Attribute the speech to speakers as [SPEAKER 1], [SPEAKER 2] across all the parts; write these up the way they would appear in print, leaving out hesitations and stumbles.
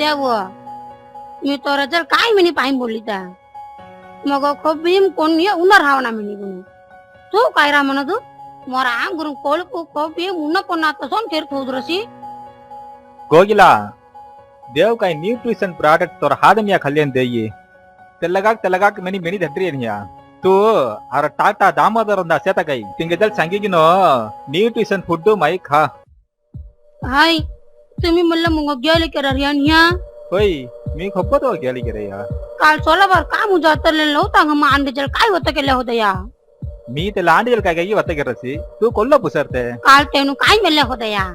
[SPEAKER 1] देव मी तो रजल काय मिनी पाहिन बोलली त्या मग खूप भीम कोण उन्हार हावना मिनी गुण तू काय रा म्हणत मोर आंगुरु कोळपु कोपी उन्न कोणात सोन केर थोदरसी
[SPEAKER 2] கோகிலா தேவ் கை நியூட்ரிஷன் ப்ராடக்ட் தோர ஹாதமியா கல்யாண் தேயி தெல்லಗಾಕ್ ಮೆನಿ ಮೆನಿ ದಟ್ರಿಯನಿಯಾ तू अरे टाटा दामोदर अंदा सेता कई तिंगेदल सांगिगिनो न्यूट्रिशन फूड माई खा
[SPEAKER 1] हाय तुम्ही मला मग गेले करार या
[SPEAKER 2] होय मी खपत हो गेली करे या
[SPEAKER 1] काल सोलावर काम उजातरलेलं होता ग मग अंडेजल काय होतं केलं होतं या
[SPEAKER 2] मी ते लांडील काय काय वत करसी तू कोल्ला पुसरते
[SPEAKER 1] काल तेनु काय मेले होतं या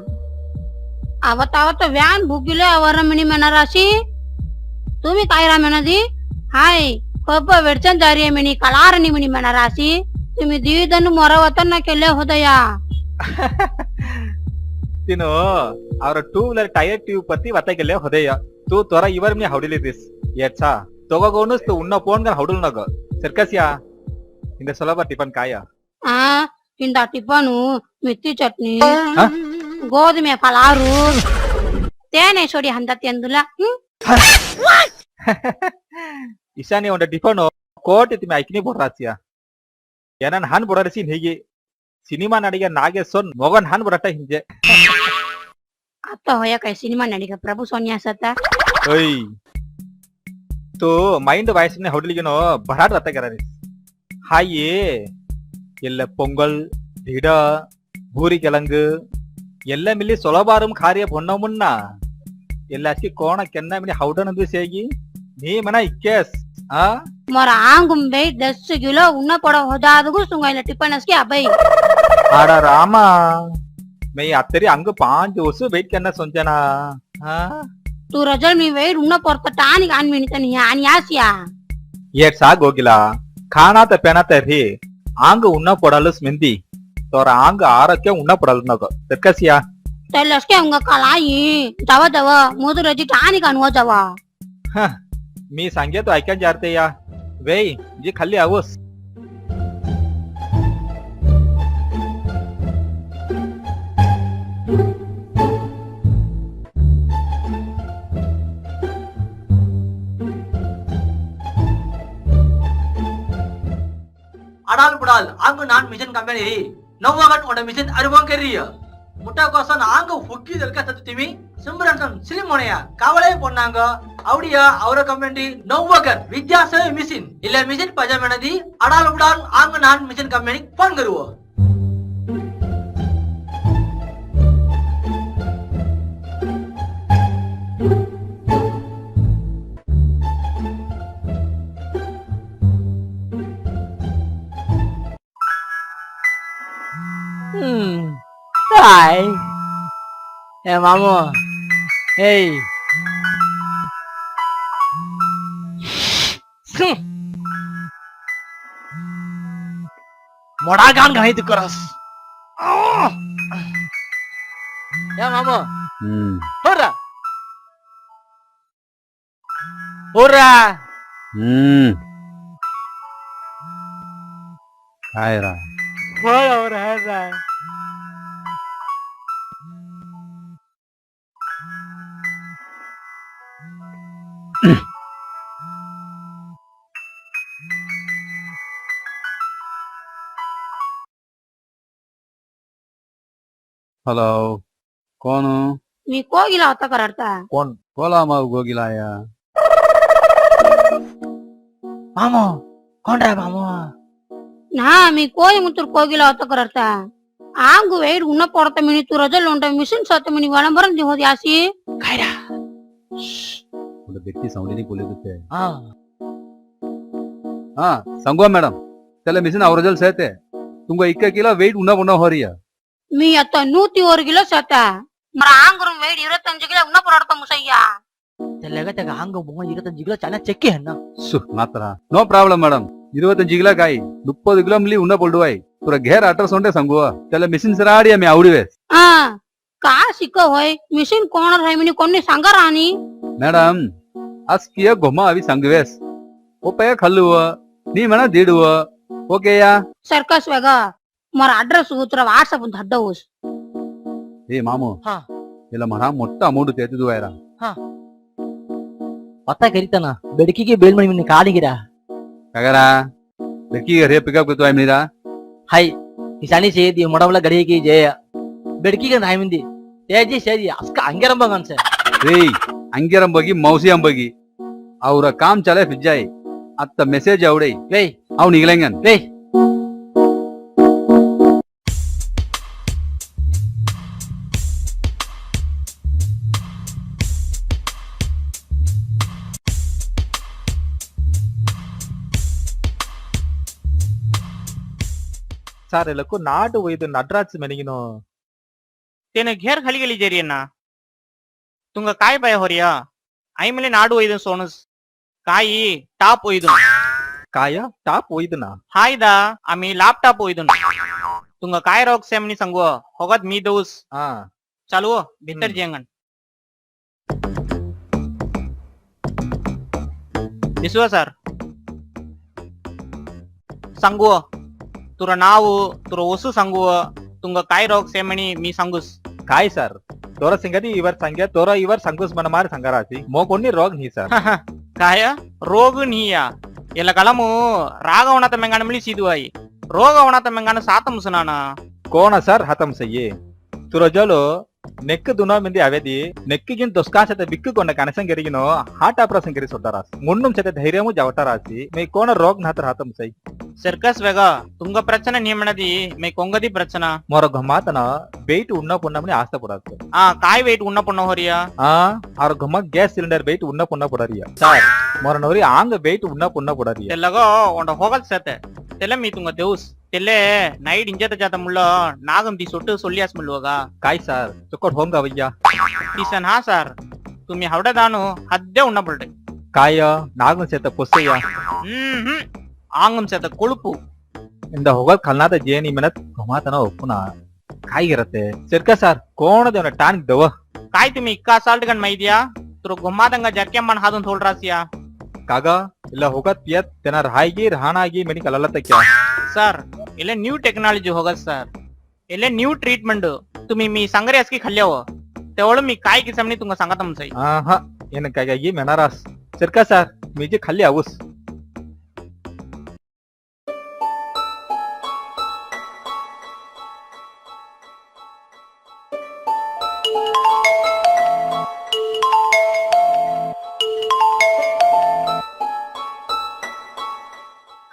[SPEAKER 1] आवत व्यान भुगिले अवर मिनी मनाराशी तुम्ही काय रा मेनदी हाय खप वेडचन जारी मिनी कलारनी मिनी मनाराशी तुम्ही दीदन मोरवतन केले होतं या
[SPEAKER 2] तिनो ಅವರ 2 wheeler ಟೈರ್ ಟ್ಯೂಬ್ ಪತ್ತಿ ವತ್ತಗೆಲೆ ಹೊದೆಯ तू तोरा इवर मी हवडिले दिस याचा तोगोनस तू उन्न पोन गा हवडल नग ಸರ್ಕಸ್ಯಾ ಇಂದ ಸುಲಭ ಟಿಫನ್ ಕಾಯ
[SPEAKER 1] ಆ ಇಂದ ಟಿಫನು ಮಿತ್ತಿ ಚಟ್ನಿ ಗೋಧುಮೆ ಫಲಾರು ತೇನೆ ಸೋಡಿ ಹಂದತಿ ಅಂದುಲ
[SPEAKER 2] ಇಶಾನಿ ಒಂದ ಟಿಫನ್ ಕೋಟಿ ತಿಮೆ ಐಕಿನಿ ಬೋರಾಸಿಯಾ ಏನನ್ ಹಾನ್ ಬೋರಾಸಿ ಹೇಗೆ ಸಿನಿಮಾ ನಡಿಗೆ ನಾಗೇಶನ್ ಮೊಗನ್ ಹಾನ್ ಬೋರಾಟ ಹಿಂಜೆ
[SPEAKER 1] आता होया काय सिनेमा नडिगे प्रभु सोनिया सता
[SPEAKER 2] ओय तो माइंड वाइस ने होटलिಗೆನೋ ಬರಾಟ್ ರತ್ತ ಕರಾರಿ ಹಾಯೇ ಎಲ್ಲ ಪೊಂಗಲ್ ಢೀಡ ಭೂರಿ ಕೆಲಂಗು ಎಲ್ಲ ಮಿಲಿ ಸೊಲಬಾರಂ ಕಾರ್ಯ ಬೊನ್ನ ಮುನ್ನ ಎಲ್ಲ ಅಸ್ಕಿ ಕೋಣ ಕೆನ್ನ ಮಿಲಿ ಹೌಡನ ದಿಸೇಗಿ ನೀ ಮನ ಇಕ್ಕೆಸ್ ಆ
[SPEAKER 1] मोर आंगुम बे 10 किलो उन्न पड़ होदादगु सुंगाइला टिफनस के अबई
[SPEAKER 2] आड़ा रामा मैं अत्तरी अंग 5 वर्ष वेट करना सोचना हाँ
[SPEAKER 1] तू रजल मी वेट उन्न पड़ता टानी कान मिनिट नहीं आनी आसिया
[SPEAKER 2] ये साग होगिला खाना त पेना त रे आंग उन्न पड़लस मिंदी तोर आंग आरोग्य उन्न पड़ल नग तकसिया
[SPEAKER 1] तेलस के अंग कलाई दवा मोदु रजी टानी कान हो जावा
[SPEAKER 2] मी सांगे तो ऐकन जारते या वेई जी खाली आवस
[SPEAKER 3] अडाल बुडाल आंग नान मिशन कंपनी नव्वागट ओंड मिशन अरुवं करिय मुटा कोसन आंग फुक्की दलका तत तिमी सिमरन सिलिम मोनया कावळे पोन्नांग आवडिया ಅವರ ಕಂಪನಿ नव्वागट विद्यासय मिशन इले मिशन पजामेनदी अडाल बुडाल आंग नान मिशन कंपनी फोन करूव
[SPEAKER 4] Hai. Mamu. Hey. Moda gan gani tu keras. Ya mamu. Hurra. Hurra.
[SPEAKER 2] Kaira
[SPEAKER 4] Hurra.
[SPEAKER 5] Hello कौन हो
[SPEAKER 1] मी कोगिला होता करता
[SPEAKER 2] कोण
[SPEAKER 5] बोला माऊ गोगिलाया
[SPEAKER 4] Mamu. Kondra mamu.
[SPEAKER 1] ना मी कोई मुतुर कोगिला होता करता आंगु वेट उन्न पड़ता मिनी तू रजल उंड मिशन सत मिनी वलंबरन दी होदी आसी
[SPEAKER 4] Kaira.
[SPEAKER 5] थोड़ा व्यक्ति साउंड बोले तो
[SPEAKER 4] Ah.
[SPEAKER 5] हाँ संगवा मैडम चले मिशन अवरजल सहते तुमको 1 किलो वेट उन्ना बुना हो रही है
[SPEAKER 1] मी आता 101 किलो सता मरा आंगुरु वेट 25 किलो उन्न पड़ता मुसैया
[SPEAKER 4] Talaga taga hang bunga 25 kilo cana cek ya na.
[SPEAKER 5] सु मात्रा नो प्रॉब्लम मैडम 25 किलो काई 30 किलो मिली उन्ना बोलडवाई पूरा घेर आटर सोंडे संगवा चले मिशन सराड़ी मैं आवड़ी वेस
[SPEAKER 1] आ का सिको होय मिशन कोण राय मिनी कोणी सांगा राणी
[SPEAKER 5] मैडम आज किया घुमा अभी संगवेस वो पे खल्लुवा नी मना दीडुवा ओके या
[SPEAKER 1] सर्कस वेगा मरा अड्रेस उतर व्हाट्सएप धड्डवस
[SPEAKER 5] ए मामू
[SPEAKER 4] हा
[SPEAKER 5] ఇలా మన మొట్ట అమౌంట్ తెచ్చుదువాయరా
[SPEAKER 4] హా पत्ता करीता ना बेडकी की बेल मनी काली गिरा
[SPEAKER 5] काय करा बेडकी घरी पिकअप करतो आहे मीरा
[SPEAKER 4] हाय ईशानी से दी मोडवला गडी की जय बेडकी का नाही मंदी त्याची शरी असका अंगेरम बघान सर
[SPEAKER 5] रे अंगिरम बगी मौसी अंबगी ಅವ್ರ ಕಾಮ್ ಚಲೆ ಫಿಜ್ಜಾಯಿ ಅತ್ತ ಮೆಸೇಜ್ ಅವಡೆ
[SPEAKER 4] वे
[SPEAKER 5] ಅವ್ ನಿಗಲೆಂಗನ್
[SPEAKER 4] वे
[SPEAKER 2] ಸರ್ ಎಲ್ಲಕ್ಕೂ ನಾಡು ಒಯ್ದು ನಟರಾಜ್ ಮೆನಿಗಿನೋ
[SPEAKER 6] त्याने घेर खाली गेली जेरियन्ना तुंगा काय बाय होरिया आई मले नाडू ಒಯ್ದು सोनस काई टाप ಒಯ್ದು
[SPEAKER 2] ಕಾಯ ಟಾಪ್ ಒಯ್ದನಾ
[SPEAKER 6] हायदा आम्ही लॅपटॉप ಒಯ್ದು तुंगा काय रोग सेमनी सांगू होगत मी दौस
[SPEAKER 2] ಹಾ
[SPEAKER 6] चालू भीतर जेंगन दिसवा सर सांगू तुरा नाव तुरा वसू सांगू तुंगा काय रोग सेमनी मी सांगूस
[SPEAKER 2] काय सर तोरा संगती इवर संग्या तोरा इवर संगूस मन मार संगारासी मो कोणी रोग नहीं सर
[SPEAKER 6] काय रोग निया याला कलमु रागवणात ಮೆಂಗಾನ मिली सीदुवाई रोगवणात ಮೆಂಗಾನ सात मुसनाना
[SPEAKER 2] कोण सर हतम सये तुरजलो ನೆಕ್ ದುನೋ ಮಿಂದಿ ಅವೆದಿ ನೆಕ್ಕಿಗಿನ್ ದೊಸ್ಕಾಸತೆ ಬಿಕ್ಕುಕೊಂಡ ಕನಸಂಗೆರಿಗಿನೋ ಹಾಟ್ ಆಪರೇಷನ್ ಗೆರಿ ಸೊಡ್ಡರಾಸ್ ಮುನ್ನುಂ ಸತೆ ಧೈರ್ಯಮು ಜವಟರಾಸಿ ಮೈ ಕೋಣ ರೋಗ ನಾತರ ಹತಂ ಸೈ
[SPEAKER 6] सर्कस वेगा तुंग प्रचना नियमनदी मे कोंगदी प्रचना
[SPEAKER 2] मोर घमातನ ವೆಯ್ಟ್ ಉಣ್ಣ ಪುಣ್ಣಮನಿ ಆಸ್ತ ಪುಡಾತ
[SPEAKER 6] आ काय वेट उन्ना पुन्ना होरिया
[SPEAKER 2] ಆ ಆರ್ घम ಗ್ಯಾಸ್ ಸಿಲಿಂಡರ್ ವೆಯ್ಟ್ ಉಣ್ಣ ಪುಣ್ಣ ಪುಡರಿಯ ಸರ್ मोर नवरी आंग ವೆಯ್ಟ್ ಉಣ್ಣ ಪುಣ್ಣ ಪುಡರಿಯ
[SPEAKER 6] तेलगो ओंड होगल सेते तेले मी तुंग देऊस तेले नाईट इंजत जाता मुल्ल नागम ती सोट्ट सोल्लियास मुल्लुगा
[SPEAKER 2] काय सर चुकट होंग अवಯ್ಯ
[SPEAKER 6] तीसन हा सर तुम्ही हावडे दानु हद्दे उन्ना पडते
[SPEAKER 2] काय नागन सेत ಪೊಸ್ಸಯ್ಯ
[SPEAKER 6] आंगम सेत कोळुपु
[SPEAKER 2] ಇಂದ ಹೋಗಲ್ ಕಲ್ನಾದ ಜೇನಿ ಮೆನತ್ घमातನ ಒಪ್ಪುನ काय ಇರತ್ತೆ ಸರ್ಕ ಸರ್ ಕೋಣದ ಟಾನಿಕ್ ದವ
[SPEAKER 6] काय तुम्ही इक्का साल्ट गण माहितीया तुर घुमादंगा जरके मन हादून थोड रासिया
[SPEAKER 2] ಕಾಗ ಇಲ್ಲ ಹೋಗತ್ ಪಿಯತ್ ತೆನ ರಾಯಿಗಿ ರಹಾನಾಗಿ ಮೆನಿ ಕಲಲತ್ತಕ್ಯ
[SPEAKER 6] सर इले न्यू टेक्नॉलॉजी होगत सर इले न्यू ट्रीटमेंट तुम्ही मी सांगरे असकी खाल्ल्याव तेवढं मी काय किसमनी तुंगा सांगत आमचंय
[SPEAKER 2] ಆಹಾ ಏನ ಕಾಗಾಗಿ ಮೆನಾರಾಸ್ ಸರ್ಕ ಸರ್ मीजे खाली आऊस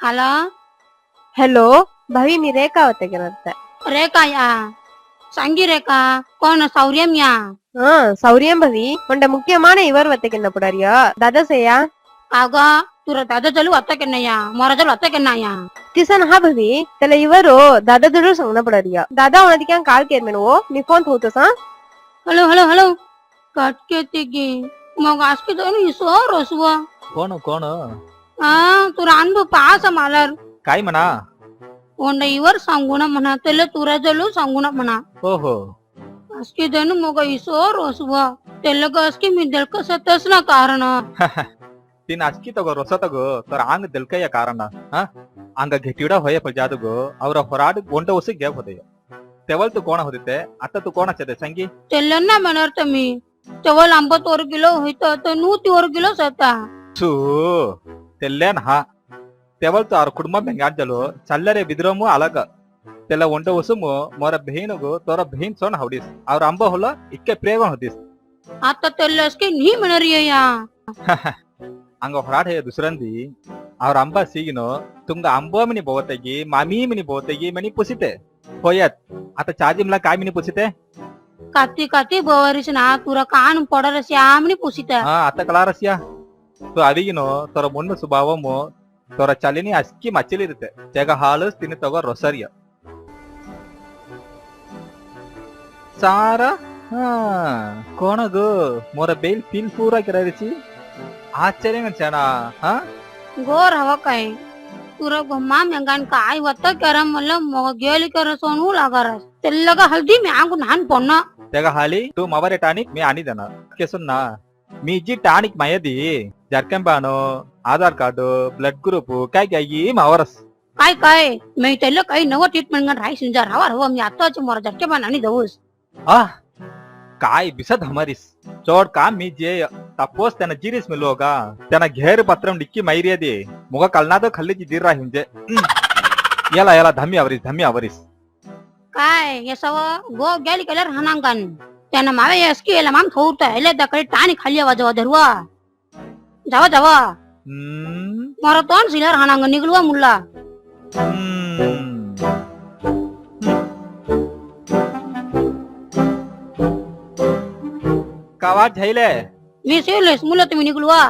[SPEAKER 1] हॅलो
[SPEAKER 7] हॅलो भावी मी रेखा होते गेलं
[SPEAKER 1] ರೇಖಾ ಯಾ ಸಂಗಿ ರೇಖಾ ಕೋಣ ಸೌರ್ಯಂ ಯಾ
[SPEAKER 7] சௌரியம் பவி உண்ட முக்கியமான இவர் வத்தக்கின்ன புடாரியா தாதாசையா
[SPEAKER 1] ಕಾಗ ತುರ ದಾದ ಜಲು ಅತ್ತ ಕೆನ್ನಯ್ಯ ಮೊರ ಜಲು ಅತ್ತ ಕೆನ್ನಯ್ಯ
[SPEAKER 7] किसन हा भवी त्याला इवर दादा जरूर सांगणं पडारिया दादा उन्हा काल केर मेन वो मी फोन होतो सा
[SPEAKER 1] हॅलो हॅलो हॅलो कटके तिगी मग आजके दोन इसो रोसव
[SPEAKER 2] कोण कोण
[SPEAKER 1] हा तुरा अनुभव पास मालर
[SPEAKER 2] काय म्हणा
[SPEAKER 1] ओंड इवर सांगू ना म्हणा त्याला तुरा जलू सांगू ना म्हणा
[SPEAKER 2] हो हो
[SPEAKER 1] आजके दोन मग इसो रोसव त्याला गसकी मी दल कसतच ना कारण
[SPEAKER 2] तीन आजकी तगो रोಸ ತಗೋ तर आंग दिलकय कारण हा अंग घेटिडा होय पजादगो ಅವರ ಹೊರಾಡ ಒಂಟ ಒಸಿ ಗ್ಯಾಪ್ होतय तेवल तू कोण होते आता तू कोण असे संगी
[SPEAKER 1] त्याला ना म्हणणार तुम्ही तेवल 54 किलो होईत तर 100 किलो होता
[SPEAKER 2] तू तेल्ल्यान हा तेवल तू आर कुटुंब बेंगाट जलो चल्लरे बिद्रमु अलग तेला ಒಂಟ ಒಸುಮು मोर बहीणगो तोर बहीण सोन हवडीस ಅವ್ರ अंब होला इक्के प्रेम होतीस
[SPEAKER 1] आता त्याला की नाही म्हणणार या
[SPEAKER 2] अंग ಹೊರಾಡ हे दुसरंदी ಅವ್ರ अंब सीगिनो तुंग अंब मिनी बोवतेगी मामी मिनी बोवतेगी मनी पुसिते होयत आता चाजिमला काय मिनी पुसिते
[SPEAKER 1] काती काती बवरीस ना तुरा कान पडरस यामनी पुसित
[SPEAKER 2] हा आता कलारस्या तो अविगिनो तोर मुन्न स्वभावमु तोर चलिनी अस्की मಚ್ಚಲಿರುತ್ತೆ तेग हालस तिने तगो रोसरिय सारा कोण गो मोर बेल पिल पूरा करायची आश्चर्य छाना हा
[SPEAKER 1] गोर हवा काय तुरा घुमा मेंगान काय होत करम मला मग गेली कर सोनू लागारस त्याला का हल्दी मी आंगू नान पडना
[SPEAKER 2] तेग हाली तू मवरे टानिक मी आणि देणार केसुन्ना मी जी टानिक मायदी जरकेंबानो आधार कार्ड ब्लड ग्रुप काय काय मावरस
[SPEAKER 1] काय काय मी त्याला काही नवं ट्रीटमेंट गण राहायचं जर हवा हवा मी आताच मोर झटके आणि जाऊस
[SPEAKER 2] आ काय बिसत हमारीस चोड काम मी जे तपोस त्यानं जिरीस मिलो का त्यांना घेर पत्रम डिक्की मैरिया दे मुगा कलना तर खल्लीची दीर राही म्हणजे याला याला धमी आवरीस
[SPEAKER 1] काय हे सव गो गेली केल्यार हानांकन त्यानं मावे एसकी याला माम थोत एले दकडी टाणी खाली वाजवा धरवा जावा जावा मारा तोंड सिलर हानांकन निगलवा मुल्ला
[SPEAKER 2] कावात झाईले
[SPEAKER 1] मी सिवलेस मुलं तुम्ही निगलवा